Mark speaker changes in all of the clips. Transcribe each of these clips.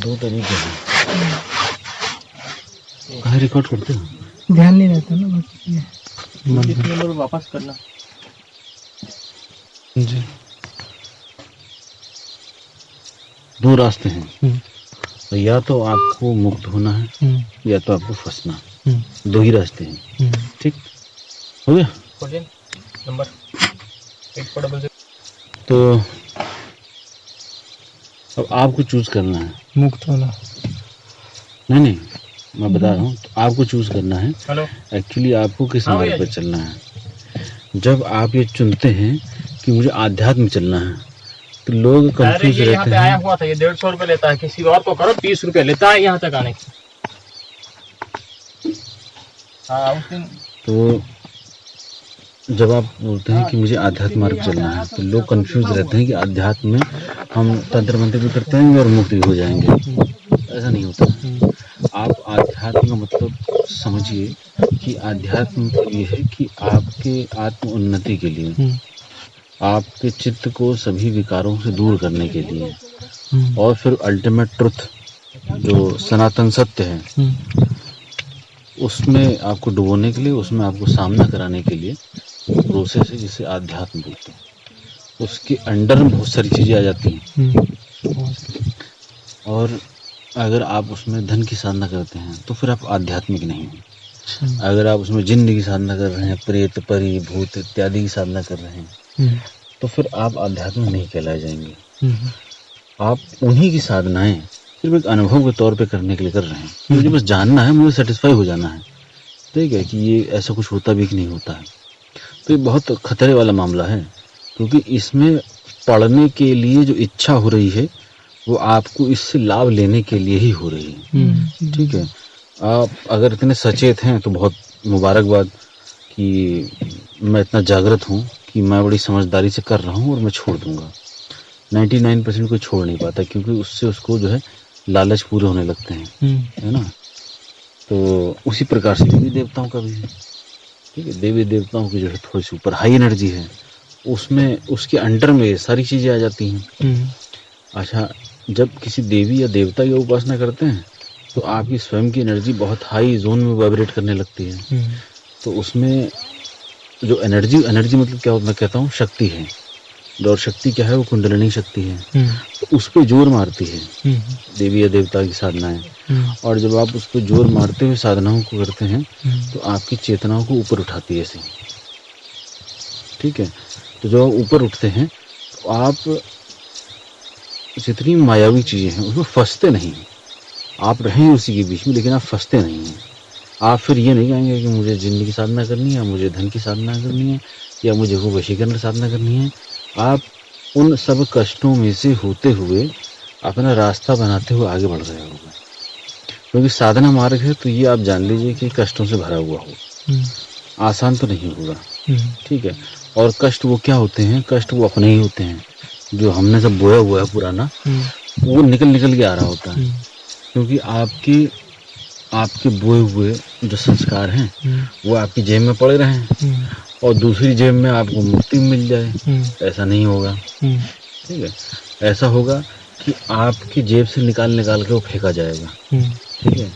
Speaker 1: दो तरीके हैं। कहाँ रिकॉर्ड करते हो?
Speaker 2: ध्यान नहीं रहता ना, बस ये
Speaker 3: नंबर वापस करना
Speaker 1: जी। दो रास्ते हैं, तो या तो आपको मुक्त होना है या तो आपको फंसना। दो ही रास्ते हैं। ठीक हो गया?
Speaker 3: नंबर 8400।
Speaker 1: तो अब आपको चूज करना है।
Speaker 2: मुक्त होना।
Speaker 1: नहीं, मैं बता रहा हूँ, तो आपको चूज करना है।
Speaker 3: हेलो,
Speaker 1: एक्चुअली आपको किस मार्ग पर चलना है। जब आप ये चुनते हैं कि मुझे आध्यात्म में चलना है, तो लोग कंफ्यूज
Speaker 3: यहाँ
Speaker 1: रहते
Speaker 3: पे आया
Speaker 1: हैं।
Speaker 3: हुआ था, ये 150 रुपये लेता है, किसी और को करो 30 रुपये लेता है यहाँ तक आने के। हाँ, उस दिन
Speaker 1: तो जब आप बोलते हैं कि मुझे आध्यात्म मार्ग चलना है, तो लोग कंफ्यूज रहते हैं कि आध्यात्म में हम तंत्र मंत्र भी करते हैं और मुक्त भी हो जाएंगे। ऐसा नहीं होता। आप आध्यात्म का मतलब समझिए कि आध्यात्म मतलब ये है कि आपके आत्म उन्नति के लिए, आपके चित्त को सभी विकारों से दूर करने के लिए, और फिर अल्टीमेट ट्रुथ जो सनातन सत्य है उसमें आपको डुबोने के लिए, उसमें आपको सामना कराने के लिए प्रोसेस है जिसे आध्यात्म बोलते हैं। उसके अंडर में बहुत सारी चीज़ें आ जाती हैं, और अगर आप उसमें धन की साधना करते हैं तो फिर आप आध्यात्मिक नहीं हैं। अगर आप उसमें जिन्न की साधना कर रहे हैं, प्रेत परी भूत इत्यादि की साधना कर रहे हैं, तो फिर आप आध्यात्मिक नहीं कहलाए जाएंगे। आप उन्हीं की साधनाएं सिर्फ एक अनुभव के तौर पे करने के लिए कर रहे हैं। मुझे बस जानना है, मुझे सेटिस्फाई हो जाना है, ठीक है, कि ये ऐसा कुछ होता भी कि नहीं होता है। तो ये बहुत खतरे वाला मामला है, क्योंकि इसमें पढ़ने के लिए जो इच्छा हो रही है वो आपको इससे लाभ लेने के लिए ही हो रही है। ठीक है, आप अगर इतने सचेत हैं तो बहुत मुबारकबाद कि मैं इतना जागृत हूँ कि मैं बड़ी समझदारी से कर रहा हूँ और मैं छोड़ दूंगा। 99% कोई छोड़ नहीं पाता, क्योंकि उससे उसको जो है लालच पूरे होने लगते हैं, है ना। तो उसी प्रकार से देवी देवताओं का भी है। ठीक है, देवी देवताओं की जो है थोड़ी सी ऊपर हाई एनर्जी है, उसमें उसके अंडर में सारी चीज़ें आ जाती हैं। अच्छा, जब किसी देवी या देवता की उपासना करते हैं तो आपकी स्वयं की एनर्जी बहुत हाई जोन में वाइब्रेट करने लगती है। तो उसमें जो एनर्जी मतलब क्या होता, मैं कहता हूँ शक्ति है, और शक्ति क्या है, वो कुंडलिनी शक्ति है। तो उस पर जोर मारती है देवी या देवता की साधनाएं। और जब आप उस पर जोर मारते हुए साधनाओं को करते हैं तो आपकी चेतनाओं को ऊपर उठाती है ऐसे। ठीक है, तो जब आप ऊपर उठते हैं तो आप जितनी मायावी चीज़ें हैं उसमें फंसते नहीं। आप रहें उसी के बीच में, लेकिन आप फंसते नहीं हैं। आप फिर ये नहीं कहेंगे कि मुझे जिन्न की साधना करनी है, मुझे धन की साधना करनी है, या मुझे वो वशीकरण साधना करनी है। आप उन सब कष्टों में से होते हुए अपना रास्ता बनाते हुए आगे बढ़ रहे होगा, क्योंकि साधना मार्ग है। तो ये आप जान लीजिए कि कष्टों से भरा हुआ होगा, आसान तो नहीं होगा। ठीक है, और कष्ट वो क्या होते हैं, कष्ट वो अपने ही होते हैं, जो हमने सब बोया हुआ है पुराना, वो निकल के आ रहा होता है। क्योंकि आपके बोए हुए जो संस्कार हैं वो आपकी जेब में पड़े रहे और दूसरी जेब में आपको मुक्ति मिल जाए, ऐसा नहीं होगा। ठीक है, ऐसा होगा कि आपकी जेब से निकाल के वो फेंका जाएगा। ठीक है,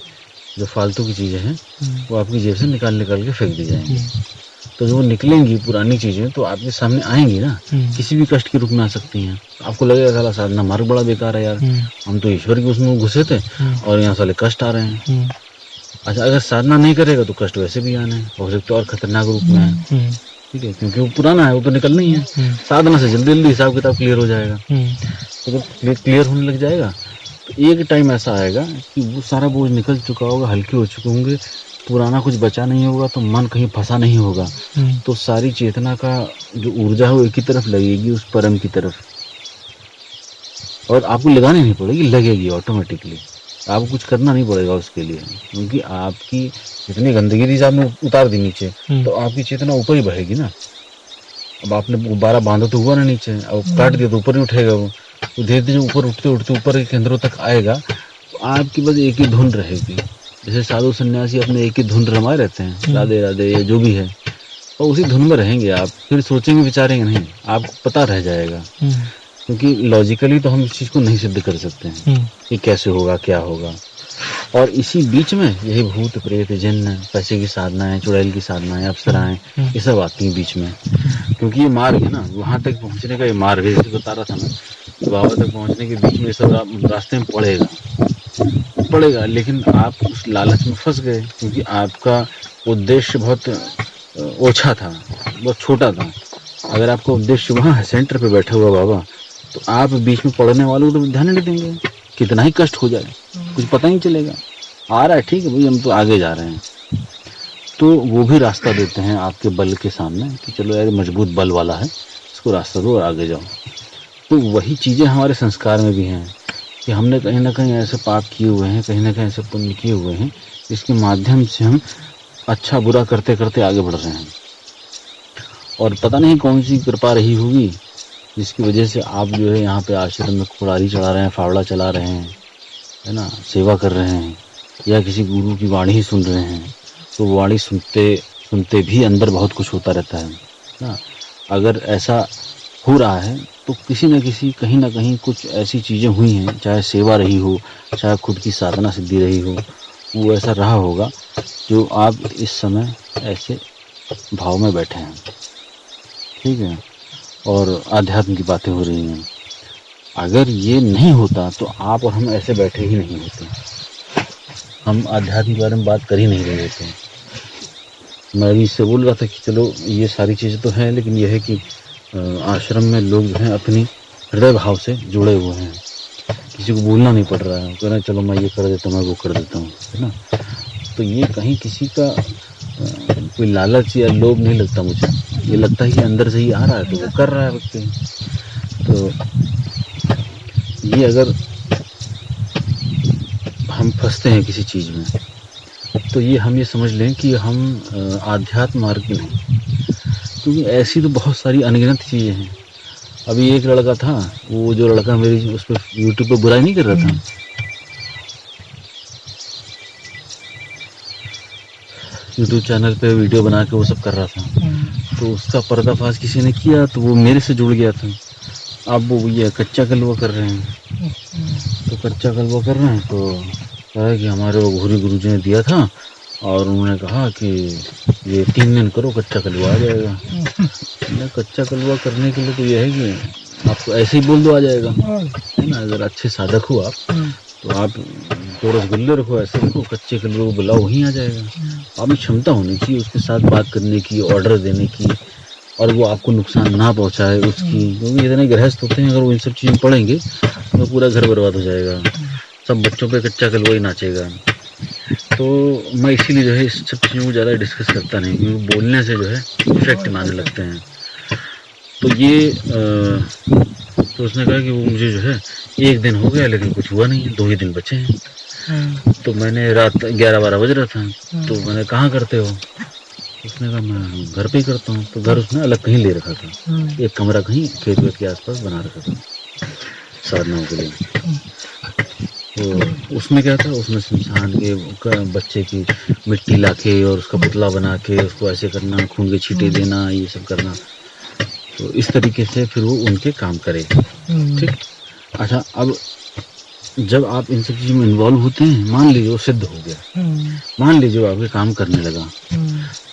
Speaker 1: जो फालतू की चीज़ें हैं वो आपकी जेब से निकाल के फेंक दी जाएंगी। तो जो वो निकलेंगी पुरानी चीज़ें तो आपके सामने आएंगी ना, किसी भी कष्ट के रूप में आ सकती हैं। आपको लगेगा साला साधना मार्ग बड़ा बेकार है यार, हम तो ईश्वर के उसमें घुसे थे और यहाँ साले कष्ट आ रहे हैं। अच्छा, अगर साधना नहीं करेगा तो कष्ट वैसे भी आने हैं, हो सकता है और खतरनाक रूप में आए। ठीक है, क्योंकि वो पुराना है, वो तो निकलना ही है। साधना से जल्दी हिसाब किताब क्लियर हो जाएगा। तो जब क्लियर होने लग जाएगा तो एक टाइम ऐसा आएगा कि वो सारा बोझ निकल चुका होगा, हल्के हो चुके होंगे, पुराना कुछ बचा नहीं होगा, तो मन कहीं फंसा नहीं होगा। तो सारी चेतना का जो ऊर्जा है वो एक ही तरफ लगेगी, उस परम की तरफ, और आपको लगानी नहीं पड़ेगी, लगेगी ऑटोमेटिकली। आपको कुछ करना नहीं पड़ेगा उसके लिए, क्योंकि आपकी जितनी गंदगी थी आपने उतार दी नीचे, तो आपकी चेतना ऊपर ही बहेगी ना। अब आपने गुब्बारा बांधा तो हुआ ना नीचे, अब काट दिया तो ऊपर ही उठेगा वो। तो धीरे धीरे ऊपर उठते ऊपर के केंद्रों तक आएगा, तो आपकी बस एक ही धुन रहेगी। जैसे साधु सन्यासी अपने एक ही धुन रमाए रहते हैं, राधे राधे या जो भी है, और उसी धुन में रहेंगे आप। फिर सोचेंगे विचारेंगे नहीं, आपको पता रह जाएगा क्योंकि लॉजिकली तो हम इस चीज़ को नहीं सिद्ध कर सकते हैं कि कैसे होगा क्या होगा। और इसी बीच में यही भूत प्रेत जिन्न, पैसे की साधनाएं, चुड़ैल की साधनाएं, अप्सराएं, ये सब आती हैं बीच में। क्योंकि ये मार्ग है ना, वहाँ तक पहुँचने का ये मार्ग है, जैसे बता रहा था मैं, बाबा तक पहुँचने के बीच में ये सब रास्ते में पड़ेगा, लेकिन आप उस लालच में फंस गए क्योंकि आपका उद्देश्य बहुत ओछा था, बहुत छोटा था। अगर आपका उद्देश्य वहाँ है सेंटर पे बैठा हुआ बाबा, तो आप बीच में पढ़ने वालों को तो ध्यान नहीं देंगे, कितना ही कष्ट हो जाए कुछ पता ही नहीं चलेगा। आ रहा है ठीक है भाई, हम तो आगे जा रहे हैं, तो वो भी रास्ता देते हैं आपके बल के सामने कि चलो यार मजबूत बल वाला है, इसको रास्ता दो और आगे जाओ। तो वही चीज़ें हमारे संस्कार में भी हैं कि हमने कहीं ना कहीं ऐसे पाप किए हुए हैं, कहीं ना कहीं ऐसे पुण्य किए हुए हैं, जिसके माध्यम से हम अच्छा बुरा करते करते आगे बढ़ रहे हैं। और पता नहीं कौन सी कृपा रही होगी जिसकी वजह से आप जो है यहाँ पे आश्रम में कुड़ारी चढ़ा रहे हैं, फावड़ा चला रहे हैं, है ना, सेवा कर रहे हैं, या किसी गुरु की वाणी ही सुन रहे हैं। तो वाणी सुनते भी अंदर बहुत कुछ होता रहता है ना। अगर ऐसा हो रहा है तो किसी न किसी कहीं ना कहीं कुछ ऐसी चीज़ें हुई हैं, चाहे सेवा रही हो, चाहे खुद की साधना सिद्धि रही हो, वो ऐसा रहा होगा जो आप इस समय ऐसे भाव में बैठे हैं। ठीक है, और आध्यात्म की बातें हो रही हैं। अगर ये नहीं होता तो आप और हम ऐसे बैठे ही नहीं होते, हम आध्यात्म के बारे में बात कर ही नहीं रहे होते। मैं अभी इससे बोल रहा था कि चलो ये सारी चीज़ें तो हैं, लेकिन यह है कि आश्रम में लोग जो हैं अपनी हृदय भाव से जुड़े हुए हैं, किसी को बोलना नहीं पड़ रहा है, कह रहे हैं चलो मैं ये कर देता हूँ, मैं वो कर देता हूँ, है ना। तो ये कहीं किसी का कोई लालच या लोभ नहीं लगता मुझे, ये लगता है कि अंदर से ही आ रहा है तो वो कर रहा है व्यक्ति। तो ये अगर हम फंसते हैं किसी चीज़ में, तो ये हम ये समझ लें कि हम आध्यात्म मार्ग में नहीं, क्योंकि ऐसी तो बहुत सारी अनगिनत चीज़ें हैं। अभी एक लड़का था, वो जो लड़का मेरी उस पर यूट्यूब पे बुराई नहीं कर रहा था, यूट्यूब चैनल पे वीडियो बना के वो सब कर रहा था, तो उसका पर्दाफाश किसी ने किया तो वो मेरे से जुड़ गया था। अब वो ये कच्चा कलवा कर रहे हैं, तो कच्चा कलवा कर रहे हैं तो कह रहा है कि हमारे वो घोरी गुरु जी ने दिया था और उन्होंने कहा कि ये 3 दिन करो कच्चा कलवा आ जाएगा। कच्चा कलवा करने के लिए तो ये है कि आपको ऐसे ही बोल दो आ जाएगा, है ना। अगर अच्छे साधक हो आप तो आप तो रसगुल्ले रखो, ऐसे रखो, कच्चे कलवे को बुलाओ, वहीं आ जाएगा। आप में क्षमता होनी चाहिए उसके साथ बात करने की, ऑर्डर देने की, और वो आपको नुकसान ना पहुंचाए उसकी, क्योंकि इतने गृहस्थ होते हैं, अगर वो इन सब चीज़ें पढ़ेंगे तो पूरा घर बर्बाद हो जाएगा, सब बच्चों पे कच्चा कलवा ही नाचेगा। तो मैं इसीलिए जो है इस सब चीज़ों को ज़्यादा डिस्कस करता नहीं, क्योंकि बोलने से जो है इफेक्ट मारने लगते हैं। तो ये तो उसने कहा कि वो मुझे जो है 1 दिन हो गया लेकिन कुछ हुआ नहीं है, 2 ही दिन बचे हैं। तो मैंने रात 11-12 बज रहा था, तो मैंने कहाँ करते हो, उसने कहा मैं घर पे ही करता हूँ। तो घर उसने अलग कहीं ले रखा था, एक कमरा कहीं खेत वेत के आसपास बना रखा था साधनाओं के लिए। तो उसमें क्या था, उसमें इंसान के बच्चे की मिट्टी लाके और उसका पुतला बना के उसको ऐसे करना, खून के छींटे देना, ये सब करना। तो इस तरीके से फिर वो उनके काम करे। ठीक, अच्छा, अब जब आप इन सब चीज़ों में इन्वॉल्व होते हैं, मान लीजिए वो सिद्ध हो गया, मान लीजिए वो आपके काम करने लगा,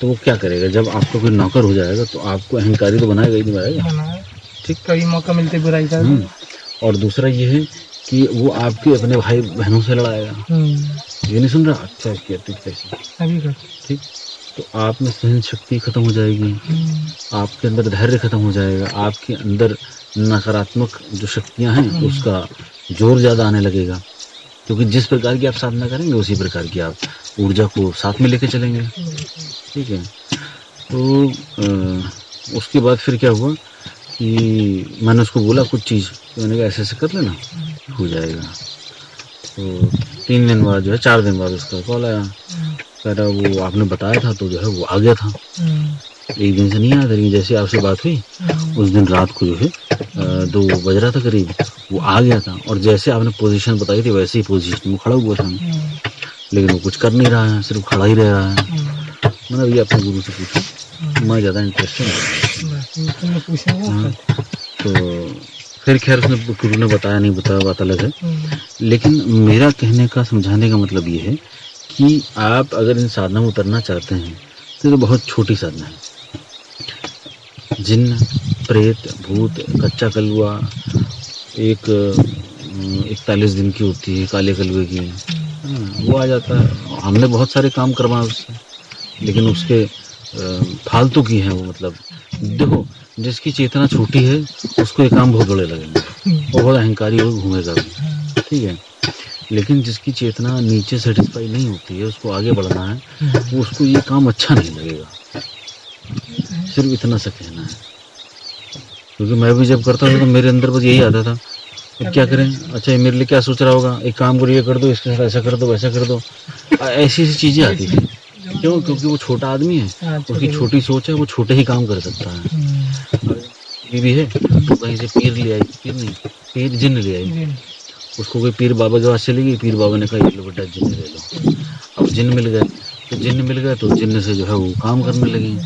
Speaker 1: तो वो क्या करेगा, जब आपका कोई नौकर हो जाएगा तो आपको अहंकारी तो बनाएगा ही नहीं, बनाएगा। ठीक,
Speaker 2: कभी मौका मिलते बुराई का।
Speaker 1: और दूसरा ये है कि वो आपके अपने भाई बहनों से लड़ाएगा, ये नहीं सुन रहा, अच्छा किया तू कैसे, ठीक। तो आप में सहन शक्ति खत्म हो जाएगी, आपके अंदर धैर्य खत्म हो जाएगा, आपके अंदर नकारात्मक जो शक्तियां हैं उसका जोर ज़्यादा आने लगेगा, क्योंकि जिस प्रकार की आप साधना करेंगे उसी प्रकार की आप ऊर्जा को साथ में लेके चलेंगे। ठीक है, तो उसके बाद फिर क्या हुआ कि मैंने उसको बोला कुछ चीज़, तो मैंने कहा ऐसे ऐसे कर लेना, हो जाएगा। तो 3 दिन बाद जो है, 4 दिन बाद उसका कॉल आया, कह रहा वो आपने बताया था तो जो है वो आ गया था, 1 दिन से नहीं आया था, लेकिन जैसे आपसे बात हुई उस दिन रात को जो है 2 बज रहा था करीब, वो आ गया था, और जैसे आपने पोजीशन बताई थी वैसे ही पोजीशन में खड़ा हुआ था, लेकिन वो कुछ कर नहीं रहा है, सिर्फ खड़ा ही रह रहा है। मैंने भैया अपने गुरु से पूछा, मैं ज़्यादा इंटरेस्ट है। तो फिर खैर उसने गुरु ने बताया नहीं बताया बात अलग है। लेकिन मेरा कहने का समझाने का मतलब ये है कि आप अगर इन साधना में उतरना चाहते हैं तो ये बहुत छोटी साधना है। जिन्न, प्रेत, भूत, कच्चा कलवा एक 41 दिन की होती है काले कलवे की, वो आ जाता है। हमने बहुत सारे काम करवाए उससे, लेकिन उसके फालतू की हैं वो। मतलब देखो, जिसकी चेतना छोटी है उसको ये काम बहुत बड़े लगेंगे, वो बहुत अहंकारी हो घूमेगा भी, ठीक है। लेकिन जिसकी चेतना नीचे सेटिस्फाई नहीं होती है, उसको आगे बढ़ना है, वो उसको ये काम अच्छा नहीं लगेगा। सिर्फ इतना सा कहना है। क्योंकि मैं भी जब करता था तो मेरे अंदर बस यही आता था, अब क्या करें, अच्छा ये मेरे लिए क्या सोच रहा होगा, एक काम करो, ये कर दो, इसके साथ ऐसा कर दो, वैसा कर दो, ऐसी ऐसी चीज़ें आती थी। क्यों? क्योंकि वो छोटा आदमी है, उसकी छोटी सोच है, वो छोटे ही काम कर सकता है। बीवी है तो कहीं से पीर ले आई, पीर जिन्न ले आई, उसको कोई पीर बाबा के पास चली गई, पीर बाबा ने कहा ये लो बेटा जिन्न ले लो। अब जिन्न मिल गए तो जिन्न से जो है वो काम करने लगी।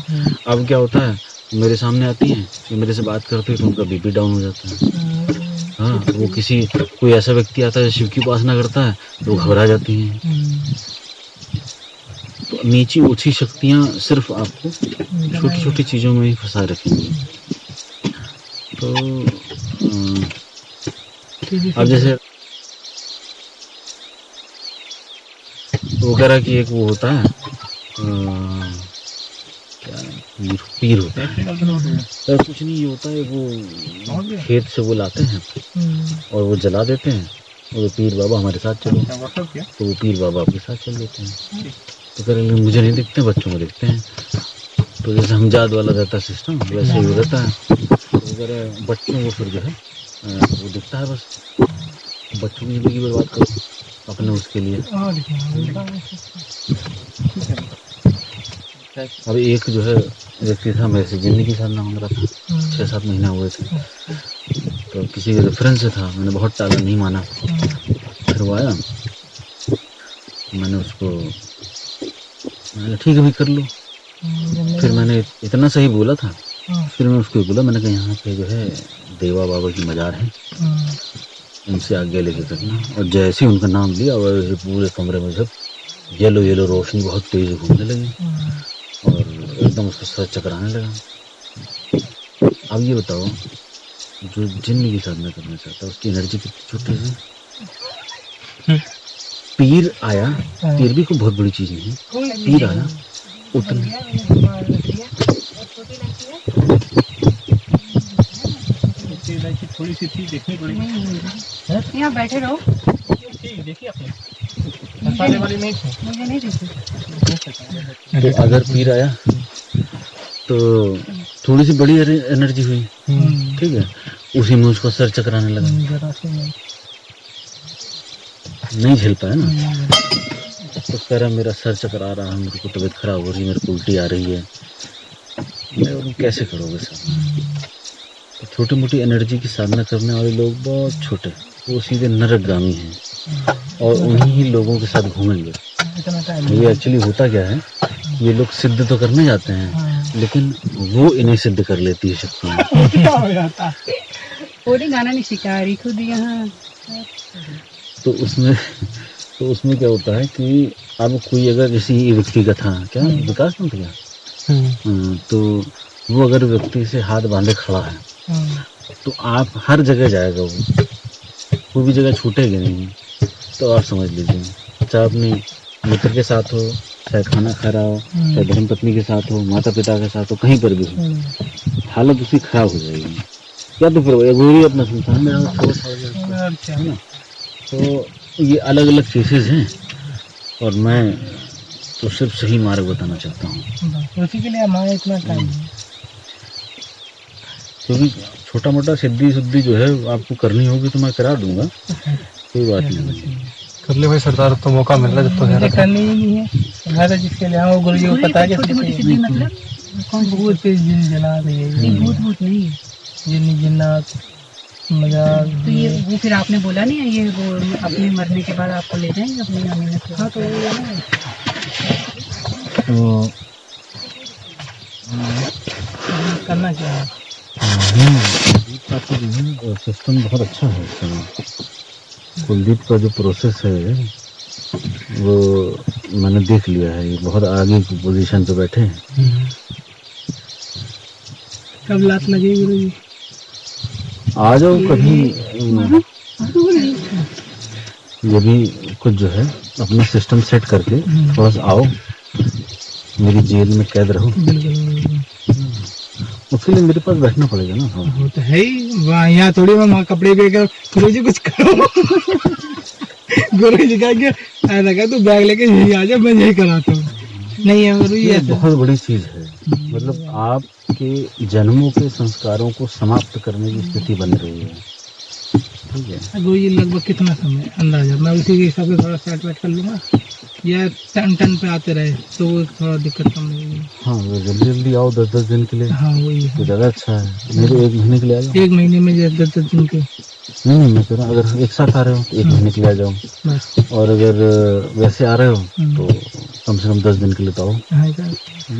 Speaker 1: अब क्या होता है, मेरे सामने आती हैं, ये मेरे से बात करती है तो उनका बीपी डाउन हो जाता है। हाँ, वो कोई ऐसा व्यक्ति आता है शिव की उपासना करता है तो घबरा जाती हैं। तो नीचे ऊंची शक्तियाँ सिर्फ आपको छोटी छोटी चीज़ों में ही फंसा रखेंगी। तो अब जैसे वगैरह की एक वो होता है, क्या पीर होता है, तो कुछ नहीं, ये होता है वो खेत से वो लाते हैं और वो जला देते हैं, और वो पीर बाबा हमारे साथ चलो, तो वो पीर बाबा आपके साथ चल देते हैं। तो कह रहे मुझे नहीं दिखते, बच्चों को दिखते हैं। तो जैसे हमजाद वाला रहता है सिस्टम, वैसे ही रहता है। तो अगर बच्चों को फिर जो है वो दिखता है, बस बच्चों की ज़िंदगी बर्बाद करो अपने उसके लिए। अब एक जो है व्यक्ति था, मेरे से जिंदगी की साधना मांग रहा था, 6-7 महीना हुए थे, तो किसी के रेफरेंस से था, मैंने बहुत टाला, नहीं माना। फिर वो आया, मैंने उसको ठीक है भाई कर लो। फिर मैंने इतना सही बोला था, फिर मैं उसको बोला, मैंने कहा यहाँ पे जो है देवा बाबा की मजार है, इनसे आगे लेके करना। और जैसे ही उनका नाम लिया, और पूरे कमरे में जब येलो येलो रोशनी बहुत तेज घूमने लगी और एकदम उसका सर चकराने लगा। अब ये बताओ, जो जिन्न की साधना करना चाहता है उसकी एनर्जी कितनी छोटी है। पीर आया, पीर भी कोई बहुत बड़ी चीज नहीं है, पीर आया उतने
Speaker 3: थोड़ी सी चीज देखनी पड़ेगी।
Speaker 2: यहाँ बैठे रहो,
Speaker 3: देखिए अपने मसाले वाली नहीं थी,
Speaker 2: मुझे नहीं दिखी।
Speaker 1: तो अगर पीर आया तो थोड़ी सी बड़ी एनर्जी हुई, ठीक है, उसी में उसको सर चकराने लगा, नहीं झेल पाया ना। तो कह रहा मेरा सर चकरा रहा है, मेरे को तबीयत खराब हो रही है, मेरे को उल्टी आ रही है। मैं कैसे करोगे सर? तो छोटी मोटी एनर्जी की साधना करने वाले लोग बहुत छोटे, वो सीधे नरकगामी हैं और उन्हीं ही लोगों के साथ घूमेंगे। ये एक्चुअली होता क्या है, ये लोग सिद्ध तो करने जाते हैं, लेकिन वो इन्हें सिद्ध कर लेती है शक्तियाँ।
Speaker 2: पूरी गाना नहीं शिकारी खुद यहाँ।
Speaker 1: तो उसमें क्या होता है कि अब कोई अगर जैसे व्यक्ति का था क्या, विकास नाम था क्या, तो वो अगर व्यक्ति से हाथ बांधे खड़ा है तो आप हर जगह जाएगा, वो कोई भी जगह छूटेगी नहीं। तो आप समझ लीजिए, चाहे अपने मित्र के साथ हो, चाहे खाना खा रहा हो, चाहे धर्म पत्नी के साथ हो, माता पिता के साथ हो, कहीं पर भी हो, हालत उसकी खराब हो जाएगी। या तो फिर वो अपना संसार में है ना। तो ये अलग अलग केसेस हैं और मैं तो सिर्फ सही मार्ग बताना चाहता हूँ।
Speaker 2: उसी के लिए हमारा इतना टाइम है।
Speaker 1: क्योंकि छोटा मोटा सिद्धि शुद्धि जो है आपको करनी होगी तो मैं करा दूंगा, कोई बात नहीं।
Speaker 3: कर ले भाई सरदार, तो मौका मिल रहा है, जब तो है
Speaker 2: करनी ही है। हमारा जिसके लिए वो गुरु जी को पता है कि मतलब कौन भूत पे जिन जला रही है, भूत नहीं है, जिन्नी जिन्नात मजाक। तो ये वो फिर आपने बोला नहीं है, ये वो अपने मरने के बाद आपको ले जाएंगे अपनी नानी में। हाँ तो करना क्या है।
Speaker 1: आपका जो है सिस्टम बहुत अच्छा है इस समय। कुलदीप का जो प्रोसेस है वो मैंने देख लिया है, ये बहुत आगे की पोजीशन पे बैठे हैं।
Speaker 2: कब लात लगी गुरु जी?
Speaker 1: आ जाओ कभी, ये भी कुछ जो है अपना सिस्टम सेट करके थोड़ा सा आओ, मेरी जेल में कैद रहो। उसके लिए मेरे पास बैठना पड़ेगा ना। हाँ
Speaker 2: वो तो है ही, वहाँ यहाँ थोड़ी मैं कपड़े पे गुरु जी कुछ करो। गुरु जी कहेंगे ऐसा कर, तू बैग लेके यही आ जा, मैं यही कराता हूँ। नहीं है गुरु जी,
Speaker 1: ये
Speaker 2: ऐसा
Speaker 1: बहुत बड़ी चीज है। मतलब आपके जन्मों के संस्कारों को समाप्त करने की स्थिति बन रही है। ठीक है
Speaker 2: गुरु जी, लगभग कितना समय अंदाजा? मैं उसी के हिसाब से थोड़ा सेट वेट कर लूंगा, या टन पे आते रहे तो थोड़ा दिक्कत कम लगेगी।
Speaker 1: हाँ, जल्दी जल्दी आओ, 10-10 दिन के लिए।
Speaker 2: हाँ वही है,
Speaker 1: तो ज़्यादा अच्छा है। मेरे 1 महीने के लिए आ जाओ।
Speaker 2: 1 महीने में 10-10 दिन के।
Speaker 1: नहीं, मैं कह रहा हूँ अगर एक साथ आ रहे हो तो 1 महीने के लिए आ जाओ,
Speaker 2: बस।
Speaker 1: और अगर वैसे आ रहे हो तो कम से कम 10 दिन के लिए तो आओ।
Speaker 2: हाँ,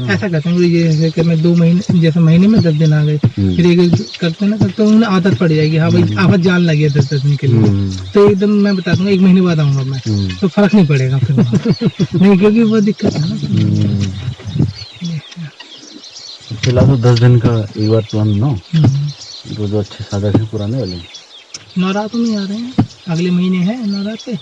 Speaker 2: ऐसा करते हैं ये है कि मैं 2 महीने, जैसे महीने में 10 दिन आ गए, फिर एक करते ना करते उन्हें आदत पड़ जाएगी। हाँ भाई आदत जान लगी है 10-10 दिन के लिए, तो एकदम मैं बता दूंगा 1 महीने बाद आऊंगा मैं, तो फर्क नहीं पड़ेगा फिर। नहीं, क्योंकि वो दिक्कत है ना।
Speaker 1: फिलहाल तो 10 दिन का एक बार प्लान बनाओ। जो अच्छे साधक हैं पुराने वाले,
Speaker 2: नवरात्र में आ रहे हैं, अगले महीने है नवरात्र,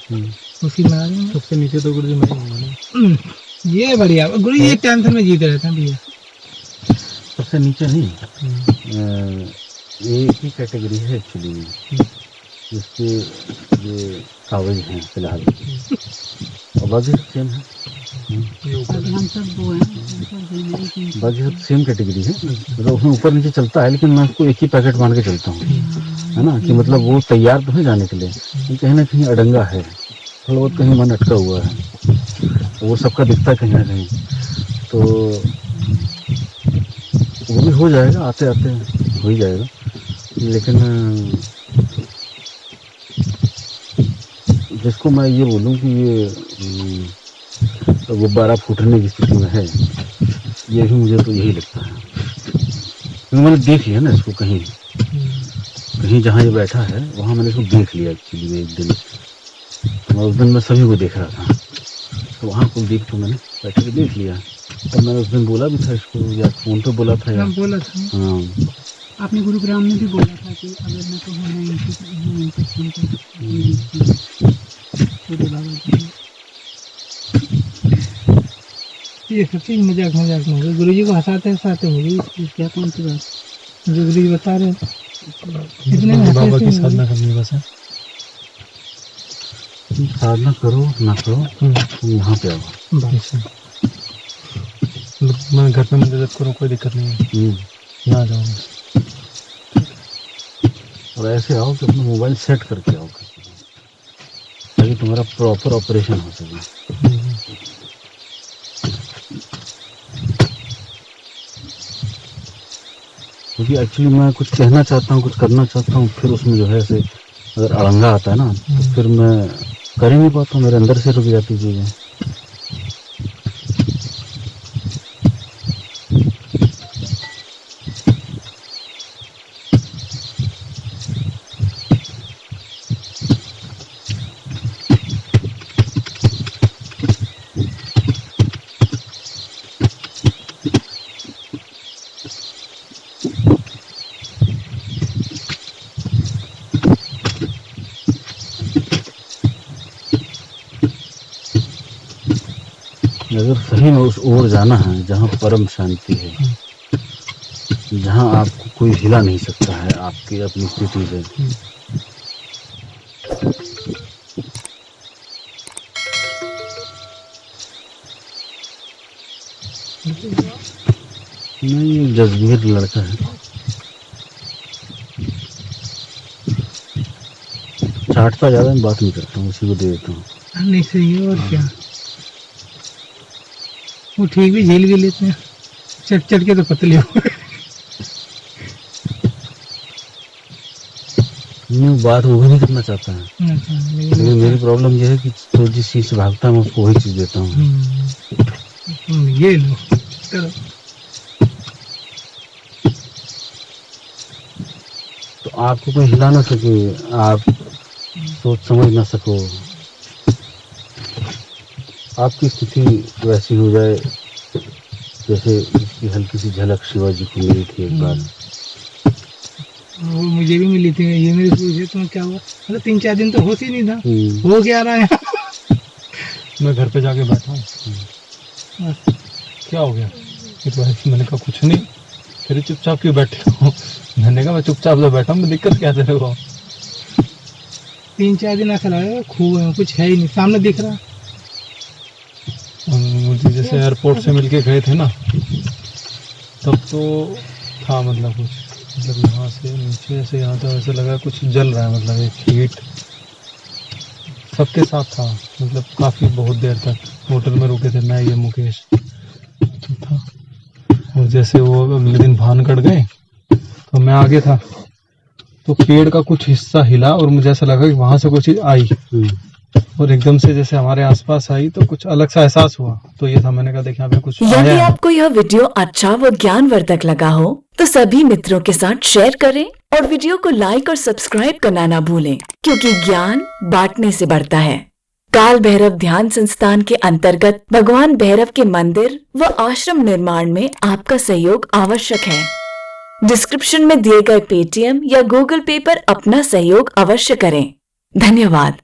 Speaker 2: उसी में आ रहे हैं।
Speaker 3: सबसे नीचे तो गुरु जी मैं हूँ।
Speaker 2: ये बढ़िया गुरु जी, टेंशन में जीते रहते हैं भैया।
Speaker 1: सबसे नीचे नहीं, ये एक ही कैटेगरी है एक्चुअली, जिसके ये कागज हैं फिलहाल, और बाकी सब सेम है।
Speaker 2: हम सब वो हैं,
Speaker 1: बाकी सब सेम कैटेगरी है। मतलब उसमें ऊपर नीचे चलता है, लेकिन मैं उसको एक ही पैकेट मान के चलता हूँ, है ना। कि मतलब वो तैयार तो है जाने के लिए, कहीं ना कहीं अड़ंगा है, थोड़ा बहुत कहीं मन अटका हुआ है, वो सबका दिखता है कहीं ना कहीं। तो वो भी हो जाएगा, आते आते हो ही जाएगा। लेकिन जिसको मैं ये बोलूँ कि ये गुब्बारा फूटने की स्थिति में है, ये भी मुझे तो यही लगता है। क्योंकि मैंने देख लिया ना इसको, कहीं कहीं जहाँ ये बैठा है वहाँ मैंने इसको देख लिया एक्चुअली। एक दिन उस दिन मैं सभी को देख रहा था, तो वहाँ कुलदीप को मैंने बैठे के देख लिया। तो मैंने उस दिन बोला भी था इसको, या फोन पे बोला था, या
Speaker 2: बोला था।
Speaker 1: हाँ,
Speaker 2: आपने गुरुग्राम में भी बोला था कि अगर मैं तो होना ये सब चीज मजाक मजाक में हो, गुरु जी को हंसाते हंसाते मुझे क्या कौन सी बात जो गुरु जी बता रहे इतने
Speaker 3: बाबा की साधना करनी बस है।
Speaker 1: साधना करो ना करो, तुम यहाँ पे आओ।
Speaker 3: मैं घर पे मंदिर जब करूँ कोई दिक्कत नहीं है, यहाँ जाऊँ।
Speaker 1: और ऐसे आओ कि अपना मोबाइल सेट करके आओ, ताकि तुम्हारा प्रॉपर ऑपरेशन हो सके। क्योंकि एक्चुअली मैं कुछ कहना चाहता हूँ, कुछ करना चाहता हूँ, फिर उसमें जो है ऐसे अगर अड़ंगा आता है ना, तो फिर मैं कर ही नहीं पाता हूँ, मेरे अंदर से रुक जाती चीज़ें। अगर सही में उस ओर जाना है जहाँ परम शांति है, जहाँ आपको कोई हिला नहीं सकता है आपकी अपनी स्थिति से, नहीं, ये जज्बीर लड़का है, चाटता ज़्यादा, मैं बात नहीं करता हूँ, उसी को दे देता हूँ।
Speaker 2: नहीं सही है, और क्या। वो ठीक भी झेल भी लेते हैं, चट चट के तो पतले हो गए।
Speaker 1: मैं बात वो भी नहीं करना चाहता है, लेकिन मेरी प्रॉब्लम ये है कि तो जिस चीज़ से भागता है मैं उसको वही चीज़ देता हूँ।
Speaker 2: ये लो करो।
Speaker 1: तो आपको कोई हिला ना सके, आप सोच समझ ना सको, आपकी स्थिति वैसी हो जाए जैसे इसकी हल्की सी झलक शिवाजी को मिली थी एक बार।
Speaker 2: वो मुझे भी मिली थी, ये मेरे पूछे तो क्या हुआ, मतलब 3-4 दिन तो होश ही नहीं था, हो क्या रहा है।
Speaker 3: मैं घर पे जाके बैठा हूँ, क्या हो गया, ये तो ऐसे, मैंने कहा कुछ नहीं, फिर चुपचाप क्यों बैठे हो। मैंने कहा मैं चुपचाप तो बैठा हूँ, दिक्कत क्या तेरे को।
Speaker 2: 3-4 दिन ऐसा लगा खूब कुछ है ही नहीं, सामने दिख रहा।
Speaker 3: मुझे जैसे एयरपोर्ट से मिलके गए थे ना, तब तो था मतलब कुछ, मतलब यहाँ से नीचे से यहाँ तक ऐसा लगा कुछ जल रहा है, मतलब एक हीट सबके साथ था, मतलब काफ़ी बहुत देर तक होटल में रुके थे मैं, ये मुकेश तो था। और जैसे वो अगले दिन भानगढ़ गए तो मैं आगे था, तो पेड़ का कुछ हिस्सा हिला और मुझे ऐसा लगा कि वहां से कुछ चीज आई और एकदम से जैसे हमारे आसपास आई तो कुछ अलग सा एहसास हुआ। तो ये था, मैंने कहा देख यहाँ पे कुछ आया
Speaker 4: यदि
Speaker 3: है।
Speaker 4: आपको यह वीडियो अच्छा व ज्ञानवर्धक लगा हो तो सभी मित्रों के साथ शेयर करें और वीडियो को लाइक और सब्सक्राइब करना ना भूलें, क्योंकि ज्ञान बांटने से बढ़ता है। काल भैरव ध्यान संस्थान के अंतर्गत भगवान भैरव के मंदिर व आश्रम निर्माण में आपका सहयोग आवश्यक है। डिस्क्रिप्शन में दिए गए पेटीएम या गूगल पे पर अपना सहयोग अवश्य करें। धन्यवाद।